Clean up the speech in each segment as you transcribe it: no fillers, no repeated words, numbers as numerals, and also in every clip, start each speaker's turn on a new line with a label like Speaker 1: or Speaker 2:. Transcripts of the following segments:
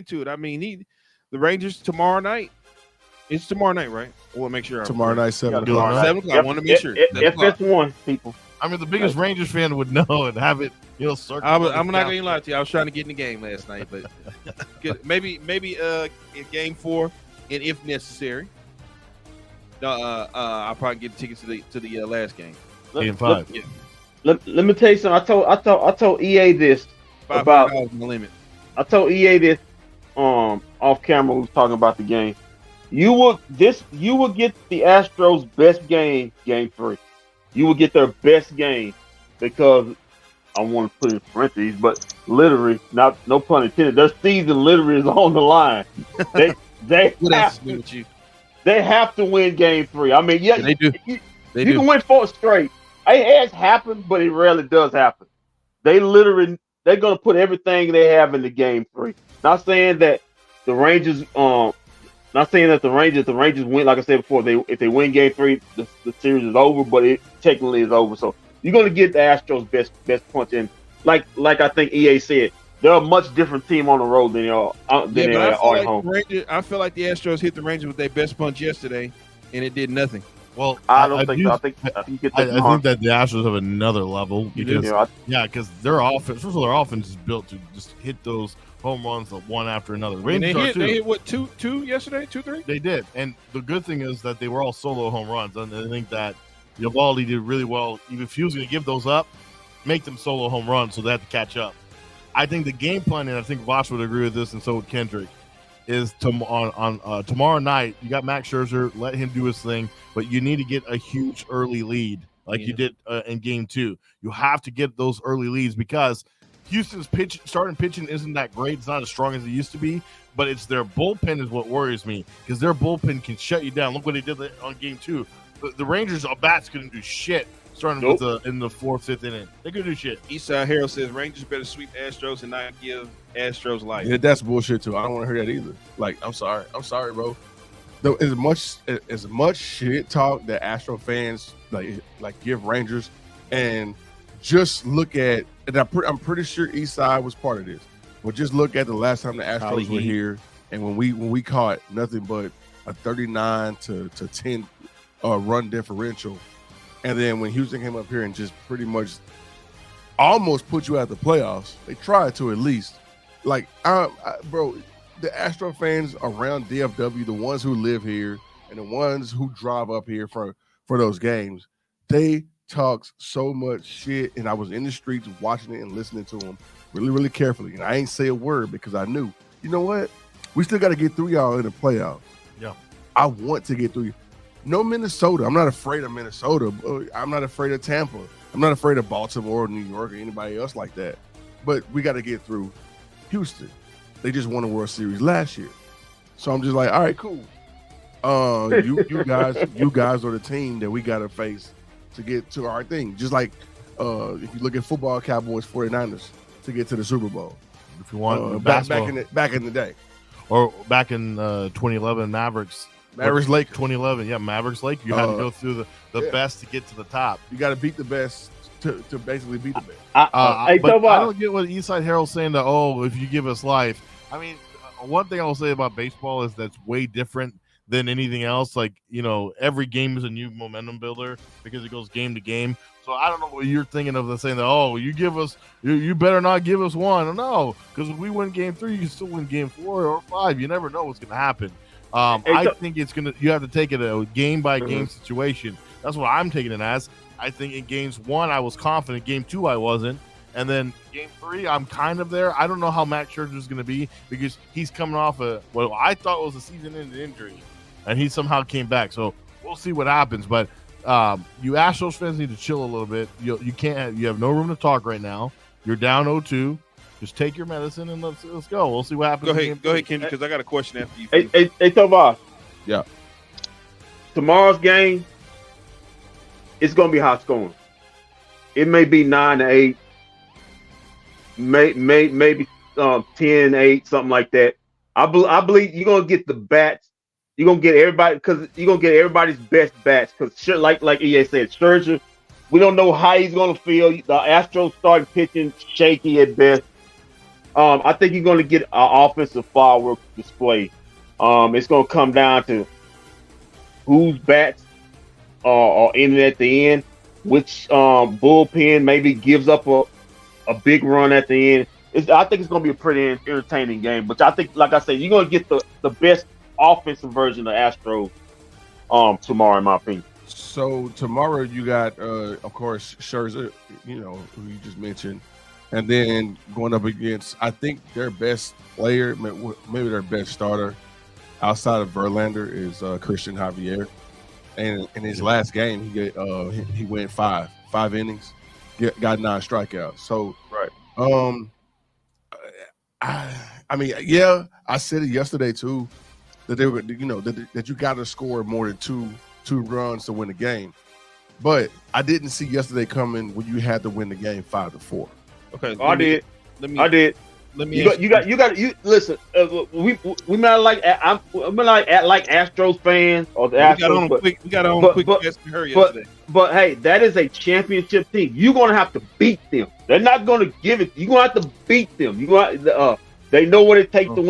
Speaker 1: to it. I mean, the Rangers tomorrow night. It's tomorrow night, right? We'll make sure.
Speaker 2: Tomorrow night, 7
Speaker 1: o'clock. 7 o'clock. I want to make sure.
Speaker 3: If it's one, people.
Speaker 4: I mean, the biggest Rangers fan would know and have it, circle.
Speaker 1: I'm not going to lie to you. I was trying to get in the game last night, but maybe in game 4, and if necessary, I'll probably get tickets to the last game.
Speaker 4: Game 5.
Speaker 1: Yeah.
Speaker 3: Let me tell you something. I told EA this about
Speaker 1: the limit.
Speaker 3: I told EA this off camera. We was talking about the game. You will get the Astros' best game 3. You will get their best game because I want to put it in parentheses, but literally, no pun intended. Their season literally is on the line. They have to win game 3. I mean, yeah,
Speaker 1: they do.
Speaker 3: You can win 4 straight. It has happened, but it rarely does happen. They're gonna put everything they have into game 3. Not saying that the Rangers win. Like I said before, if they win game 3, the series is over. But it technically is over. So you're gonna get the Astros best punch in. Like I think EA said, they're a much different team on the road than they are at home.
Speaker 1: I feel like the Astros hit the Rangers with their best punch yesterday, and it did nothing.
Speaker 4: Well,
Speaker 3: I don't think so. I think
Speaker 4: that the Astros have another level because their offense. First of all, their offense is built to just hit those home runs one after another.
Speaker 1: They hit what two yesterday, 2-3.
Speaker 4: They did, and the good thing is that they were all solo home runs, and I think that Eovaldi did really well. Even if he was going to give those up, make them solo home runs, so they have to catch up. I think the game plan, and I think Vosh would agree with this, and so would Kendrick, is on tomorrow night. You got Max Scherzer, let him do his thing, but you need to get a huge early lead like you did in game 2. You have to get those early leads because Houston's starting pitching isn't that great. It's not as strong as it used to be, but it's their bullpen is what worries me because their bullpen can shut you down. Look what they did on game 2. The Rangers' bats couldn't do shit starting in the 4th, 5th inning. They couldn't do shit.
Speaker 1: Eastside Harold says Rangers better sweep Astros and not give Astros life.
Speaker 2: Yeah, that's bullshit too. I don't want to hear that either. Like, I'm sorry, bro. Though as much shit talk that Astro fans like give Rangers, and just look at, and I'm pretty sure Eastside was part of this. But just look at the last time the Astros were here, and when we caught nothing but a 39 to 10 run differential, and then when Houston came up here and just pretty much almost put you out the playoffs, they tried to at least. Like, bro, the Astro fans around DFW, the ones who live here and the ones who drive up here for those games, they talk so much shit. And I was in the streets watching it and listening to them really, really carefully. And I ain't say a word because I knew, you know what? We still got to get through y'all in the playoffs.
Speaker 4: Yeah.
Speaker 2: I want to get through you. No Minnesota. I'm not afraid of Minnesota. I'm not afraid of Tampa. I'm not afraid of Baltimore or New York or anybody else like that. But we got to get through Houston. They just won a World Series last year. So I'm just like, all right, cool. You guys are the team that we got to face to get to our thing. Just like if you look at football, Cowboys, 49ers to get to the Super Bowl.
Speaker 4: If you want
Speaker 2: back in the day.
Speaker 4: Or back in 2011, Mavericks Lake 2011. Yeah, Mavericks Lake. You had to go through the best to get to the top.
Speaker 2: You got to beat the best to basically beat the best.
Speaker 4: But I don't get what Eastside Harold's saying that, if you give us life. I mean, one thing I'll say about baseball is that's way different than anything else. Like, every game is a new momentum builder because it goes game to game. So I don't know what you're thinking of saying that, you better not give us one. No, because if we win game 3, you can still win game 4 or 5. You never know what's going to happen. I think you have to take it a game by game situation. That's what I'm taking it as. I think in games 1, I was confident. Game 2, I wasn't. And then game 3, I'm kind of there. I don't know how Max Scherzer is going to be because he's coming off what I thought was a season-ending injury, and he somehow came back. So we'll see what happens. But you Astros fans need to chill a little bit. You have no room to talk right now. You're down 0-2. Just take your medicine and let's go. We'll see what happens.
Speaker 1: Go ahead, Kendrick, because I got a question after you.
Speaker 3: Hey, Tobias.
Speaker 2: Yeah.
Speaker 3: Tomorrow's game, it's going to be high scoring. It may be 9-8, maybe 10-8, something like that. I believe you're going to get the bats. You're going to get everybody because you're going to get everybody's best bats. Because like EA said, Scherzer, we don't know how he's going to feel. The Astros started pitching shaky at best. I think you're going to get an offensive fireworks display. It's going to come down to whose bats are in it at the end, which bullpen maybe gives up a big run at the end. I think it's going to be a pretty entertaining game. But I think, like I said, you're going to get the best offensive version of Astros tomorrow, in my opinion.
Speaker 2: So tomorrow you got, of course, Scherzer, who you just mentioned, and then going up against, I think their best player, maybe their best starter outside of Verlander is Christian Javier. And in his last game, he went five innings, got 9 strikeouts. So,
Speaker 3: right.
Speaker 2: I mean, yeah, I said it yesterday too, that they were, that you got to score more than two runs to win the game. But I didn't see yesterday coming when you had to win the game 5-4.
Speaker 1: Okay,
Speaker 3: I did.
Speaker 1: Let me.
Speaker 3: You got. Listen. We might like Astros fans or the Astros.
Speaker 1: We got on quick yesterday.
Speaker 3: But hey, that is a championship team. You're gonna have to beat them. They're not gonna give it. You're gonna have to beat them. They know what it takes to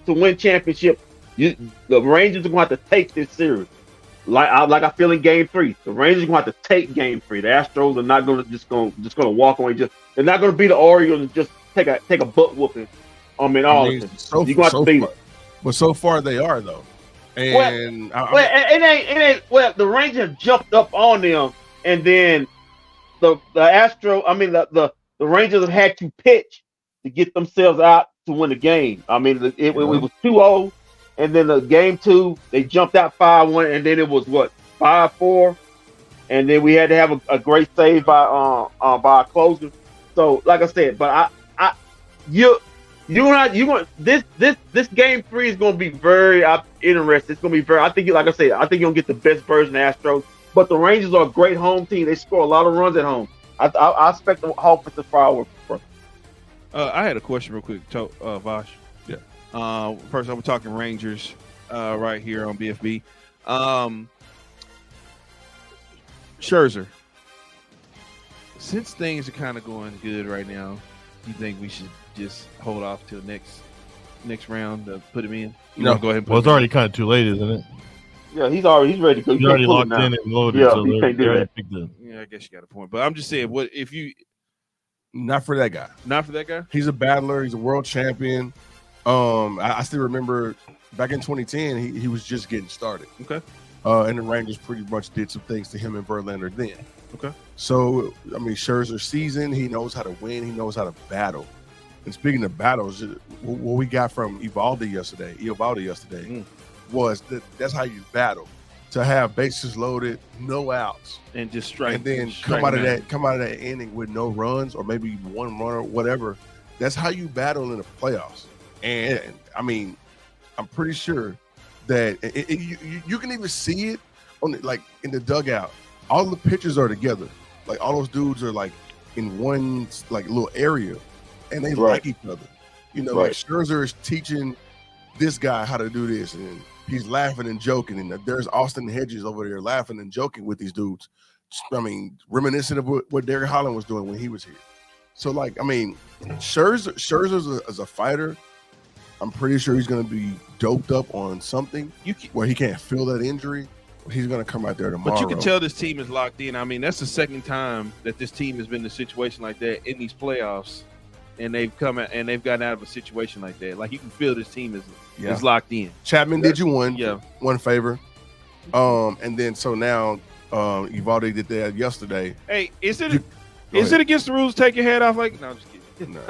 Speaker 3: win championship. The Rangers are gonna have to take this series. Like I feel in Game 3, the Rangers are gonna have to take Game 3. The Astros are not gonna walk away. They're not gonna be the Orioles and just take a butt whooping. You're gonna have to beat them.
Speaker 2: But so far they are though. And
Speaker 3: it ain't. Well, the Rangers have jumped up on them, and then the Rangers have had to pitch to get themselves out to win the game. I mean, it was 2-0. And then the Game 2, they jumped out 5-1, and then it was 5-4, and then we had to have a great save by a closer. So, like I said, but this Game 3 is going to be very interesting. It's going to be very. I think, like I said, I think you're going to get the best version of Astros. But the Rangers are a great home team. They score a lot of runs at home. I expect the offensive fireworks.
Speaker 1: I had a question real quick, Vosh. First, we're talking Rangers right here on BFB. Scherzer, since things are kind of going good right now, do you think we should just hold off till next round to put him in?
Speaker 4: No, go ahead. Well, it's already kind of too late, isn't it?
Speaker 3: Yeah, he's ready to go.
Speaker 4: He's already locked in and loaded.
Speaker 3: Yeah,
Speaker 4: so
Speaker 3: he can't do that.
Speaker 1: Yeah, I guess you got a point. But I'm just saying, what if you?
Speaker 2: Not for that guy.
Speaker 1: Not for that guy.
Speaker 2: He's a battler. He's a world champion. I still remember back in 2010, he was just getting started.
Speaker 1: Okay.
Speaker 2: And the Rangers pretty much did some things to him and Verlander then.
Speaker 1: Okay.
Speaker 2: So, I mean, Scherzer's season, he knows how to win. He knows how to battle. And speaking of battles, what we got from Eovaldi yesterday was that's how you battle. To have bases loaded, no outs,
Speaker 1: and just strike,
Speaker 2: and then come out of that inning with no runs or maybe one run or whatever. That's how you battle in the playoffs. And I mean, I'm pretty sure that you can even see it on in the dugout. All the pitchers are together. Like all those dudes are like in one little area, and they like each other. Like Scherzer is teaching this guy how to do this, and he's laughing and joking. And there's Austin Hedges over there laughing and joking with these dudes. I mean, reminiscent of what Derek Holland was doing when he was here. So, Scherzer as a fighter, I'm pretty sure he's going to be doped up on something where he can't feel that injury. He's going to come out there tomorrow.
Speaker 1: But you can tell this team is locked in. I mean, that's the second time that this team has been in a situation like that in these playoffs, and they've come out and they've gotten out of a situation like that. Like you can feel this team is locked in.
Speaker 2: Chapman did you one favor, and then so now Eovaldi did that yesterday.
Speaker 1: Hey, is it against the rules to take your head off? Like, no, I'm just kidding.
Speaker 2: No.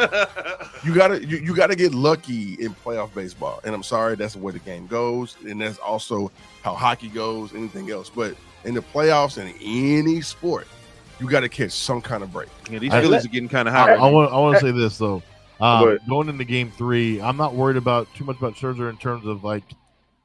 Speaker 2: You gotta get lucky in playoff baseball, and I'm sorry, that's the way the game goes, and that's also how hockey goes, anything else. But in the playoffs and any sport, you got to catch some kind of break.
Speaker 1: Yeah, these Phillies are getting kind of hot.
Speaker 4: I want to say this though. Going into Game 3, I'm not worried too much about Scherzer in terms of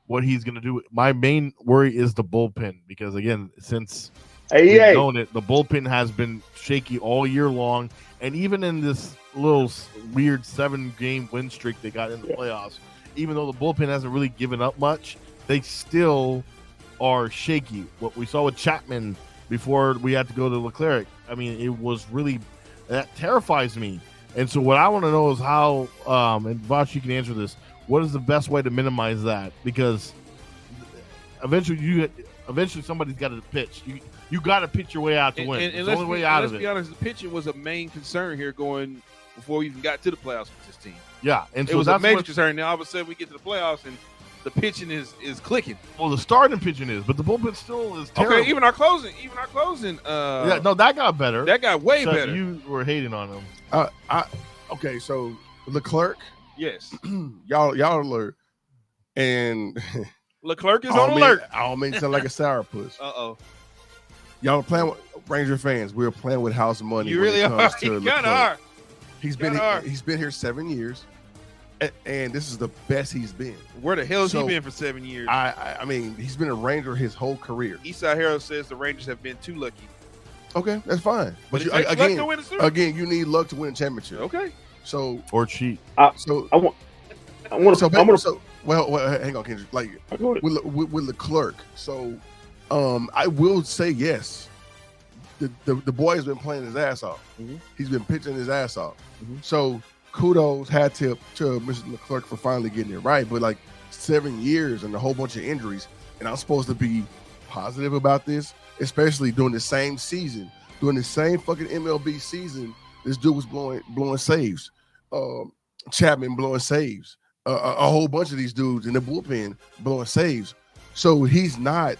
Speaker 4: what he's going to do. My main worry is the bullpen because again, since we've known it, the bullpen has been shaky all year long, and even in this little weird 7-game win streak they got in the playoffs, even though the bullpen hasn't really given up much, they still are shaky. What we saw with Chapman before we had to go to Leclerc, I mean, it was really that terrifies me. And so what I want to know is how, and Vosh, you can answer this. What is the best way to minimize that? Because eventually somebody's got to pitch. You got to pitch your way out to win. It's the only way out of it.
Speaker 1: Let's be honest, the pitching was a main concern here going before we even got to the playoffs with this team.
Speaker 4: Yeah, and
Speaker 1: it
Speaker 4: so
Speaker 1: was a major concern. Now all of a sudden we get to the playoffs and the pitching is clicking.
Speaker 4: Well, the starting pitching is, but the bullpen still is terrible.
Speaker 1: Okay, even our closing.
Speaker 4: Yeah, no, that got better.
Speaker 1: That got way better.
Speaker 4: You were hating on him.
Speaker 2: Okay, so Leclerc.
Speaker 1: Yes,
Speaker 2: y'all alert, and
Speaker 1: Leclerc is on alert.
Speaker 2: I don't mean to sound like a sourpuss.
Speaker 1: Y'all
Speaker 2: are playing with Ranger fans. We're playing with house money.
Speaker 1: You really are. You kind of are.
Speaker 2: He's been here 7 years, and this is the best he's been.
Speaker 1: Where the hell has he been for 7 years?
Speaker 2: I mean, he's been a Ranger his whole career.
Speaker 1: Eastside Harold says the Rangers have been too lucky.
Speaker 2: Okay, that's fine.
Speaker 1: But you, again,
Speaker 2: you need luck to win a championship.
Speaker 1: Okay.
Speaker 2: So
Speaker 4: or cheat.
Speaker 3: Well, hang
Speaker 2: on, Kendrick. Like with Leclerc. So, I will say yes. The boy has been playing his ass off.
Speaker 1: Mm-hmm.
Speaker 2: He's been pitching his ass off.
Speaker 1: Mm-hmm.
Speaker 2: So kudos, hat tip to Mr. Leclerc for finally getting it right. But like 7 years and a whole bunch of injuries, and I'm supposed to be positive about this, especially during the same season, during the same fucking MLB season. This dude was blowing saves. Chapman blowing saves. A whole bunch of these dudes in the bullpen blowing saves. So he's not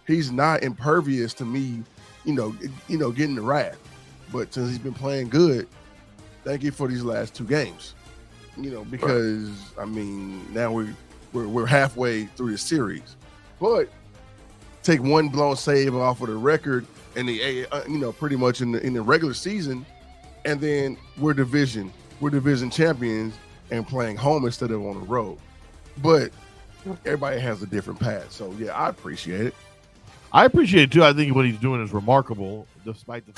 Speaker 2: impervious to me, getting the wrath. But since he's been playing good, thank you for these last 2 games. Because I mean now we're halfway through the series, but take one blown save off of the record and pretty much in the regular season, and then we're division champions and playing home instead of on the road. But everybody has a different path. So yeah, I appreciate it.
Speaker 4: I appreciate it too. I think what he's doing is remarkable, despite the